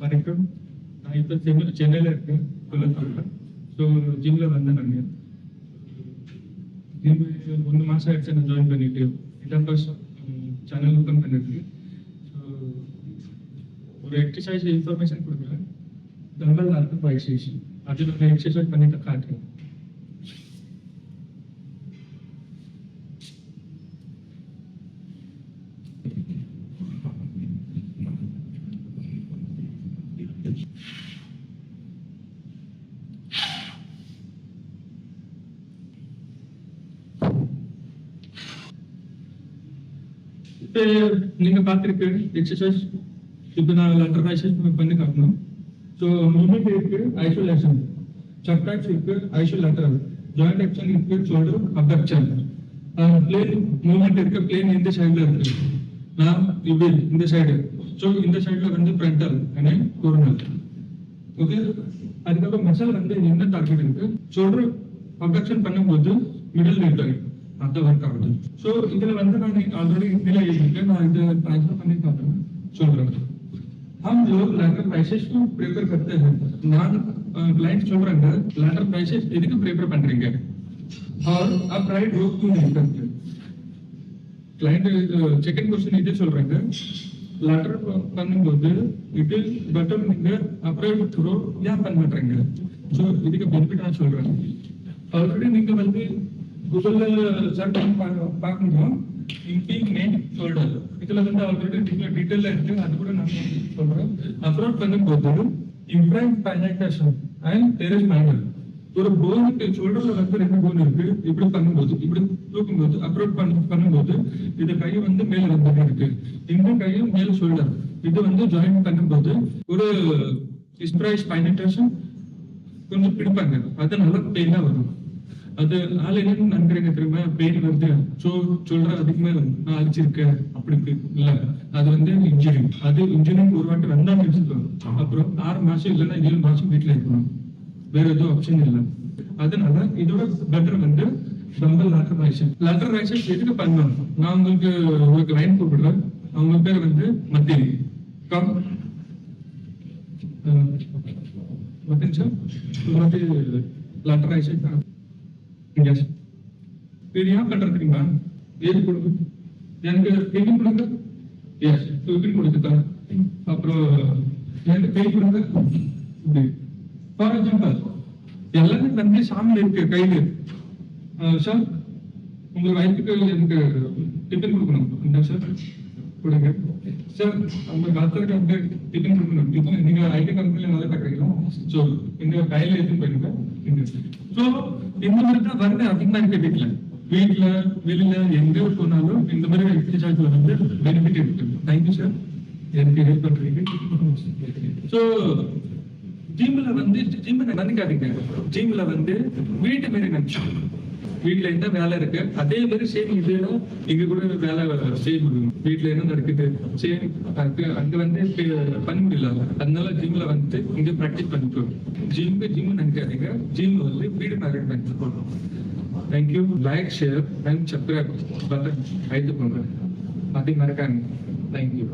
வணக்கம். நான் இப்போ சென்னையில் இருக்கேன். ஸோ ஜிம்மில் வந்தேன். நாங்கள் ஜிம் 1 மாதம் ஆயிடுச்சு நான் ஜாயின் பண்ணிட்டு. இதான் ஃபர்ஸ்ட் சேனல் ஓப்பன் பண்ணிருக்கு. ஸோ ஒரு எக்ஸசைஸ் இன்ஃபர்மேஷன் கொடுக்குறேன். டம்பல் லேப்டாப் எக்ஸசைஸ் அதில் ஒரு எக்ஸசைஸ் பண்ணிட்டு காட்டுறேன். இப்போ நீங்க பார்த்துருக்கு எக்ஸசைஸ். இப்போ நான் லேட்டர் எக்ஸசைஸ் பண்ணி காட்டணும். ஸோ மூமெண்ட் இருக்கு, ஐசோலேஷன், சப்டாக்ஸ் இருக்கு, ஐசோலேட்டரல், ஜாயிண்ட் ஆக்ஷன் இருக்கு, ஷோல்டர் அப்டக்ஷன், பிளேன் மூமெண்ட் இருக்கு. பிளேன் இந்த சைடுல இருக்கு, நான் இப்படி இந்த சைடு. ஸோ இந்த சைடுல வந்து ஃப்ரண்டல் அண்ட் கோர்னல். ஓகே, அதுக்கப்புறம் மசில் வந்து என்ன டார்கெட் இருக்கு, ஷோல்டர் அப்டக்ஷன் பண்ணும்போது மிடில் லிட்டர் அந்த ஒர்க் ஆகுது. ஸோ இதுல வந்து நான் ஆல்ரெடி இதுல இருக்கேன், நான் இதை ட்ரான்ஸ்ஃபர் பண்ணி காட்டுறேன் சொல்றேன். हम लोग लैटर पैसेज को प्रिपेयर करते हैं. நான் क्लाइंट சொல்றாங்க लैटर पैसेज எதுக்கு प्रिपेयर பண்றீங்க और आप राइट रोक क्यों नहीं करते. क्लाइंट செகண்ட் क्वेश्चन இது சொல்றாங்க, லெட்டர் பண்ணும்போது இட் இஸ் பெட்டர் நீங்க அப்ரைட் த்ரோ ஏன் பண்ண மாட்டீங்க. ஸோ இதுக்கு பெனிஃபிட் நான் சொல்றேன். ஆல்ரெடி நீங்க வந்து கூகுள்ல சர்ச் பண்ணி பார்க்கணும், இம்பிங் நேம் ஷோல்டர். இதுல வந்து ஆல்ரெடி டீட்டெயில இருக்கு, அது கூட நான் சொல்றேன். அப்ரோட் பண்ணும்போது இம்ப்ரைம் பைனேட்டேஷன் அண்ட் டெரஸ் மைனர். ஒரு போனுக்கு ஷோல்டர்ல வந்து 2 போன் இருக்கு. இப்படி பண்ணும்போது இப்படி தூக்கும்போது அப்ரோட் பண்ணும்போது இது கை வந்து மேல வந்துட்டு இருக்கு, இந்த கையும் மேல ஷோல்டர். இது வந்து ஜாயின் பண்ணும்போது ஒரு இஸ்பிரைஸ் பைனேட்டேஷன் கொஞ்சம் பிடிப்பாங்க, அதனால பெயினா வரும். அது ஆள் என்னன்னு நினைக்கிறீங்க தெரியுமா, பெயின் வருது சொல்ற அதிகமா அடிச்சிருக்க அப்படி இல்ல, அது வந்து இன்ஜுரி. அது இன்ஜுரி ஒரு வாட்டி வந்தா வரும், அப்புறம் 6 மாசம் இல்லைன்னா 7 மாசம் வீட்டுல இருக்கணும், வேற எதுவும் ஆப்ஷன் இல்லை. அதனால இதோட பெட்டர் வந்து dumbbell lateral raises. Lateral raises எதுக்கு பண்ணணும், நான் உங்களுக்கு லைன் கூப்பிடுறேன். அவங்க பேர் வந்து மத்திய கம் லேட்டர் ரைசஸ். फिर यहाँ कर रखी बात ये கொடுங்க, எனக்கு கேள்வி கொடுங்க. எஸ் இப்படி கொடுத்துட்டா அப்புறம் எனக்கு கை கொடுங்க. இப்படி ஃபார் எக்ஸாம்பிள் எல்லாமே வந்து சாமியில் இருக்கு கையில். சார் உங்க வயிற்றுக்கு எனக்கு டிஃபன் கொடுக்கணும், இந்த சார் கொடுங்க. சார் உங்க காலத்துல வந்து டிஃபன் கொடுக்கணும். டிஃபன் நீங்க ஐடி கம்பெனில நல்லா கட்டுறீங்களா, ஸோ இந்த கையில எடுத்து போயிருங்க. ஸோ இந்த மாதிரி தான் வருது அதிகமா இருக்க. வீட்டுல வெளியில எங்க போனாலும் இந்த மாதிரி எக்ஸசைஸ்ல வந்து பெனிஃபிட் இருக்கு. தேங்க்யூ சார், எனக்கு ஹெல்ப் பண்றீங்க. ஸோ ஜிம்ல வந்து நினைக்காதீங்க, ஜிம்ல வந்து வீட்டு மாரி நினைச்சு வீட்டுல என்ன வேலை இருக்கு அதே மாதிரி சேம் இது இங்க கூட வேலை சேம் வீட்டுல என்ன நடக்குது சேம் அங்க வந்து பண்ண முடியல. அதனால ஜிம்ல வந்து இங்க பிராக்டிஸ் பண்ணிட்டு ஜிம் நினைக்காதீங்க, ஜிம் வந்து வீடு மேனேஜ்மெண்ட் போடுறோம். Thank you. Like share and subscribe button அழுத்து போங்க, அது மறக்காங்க. தேங்க்யூ.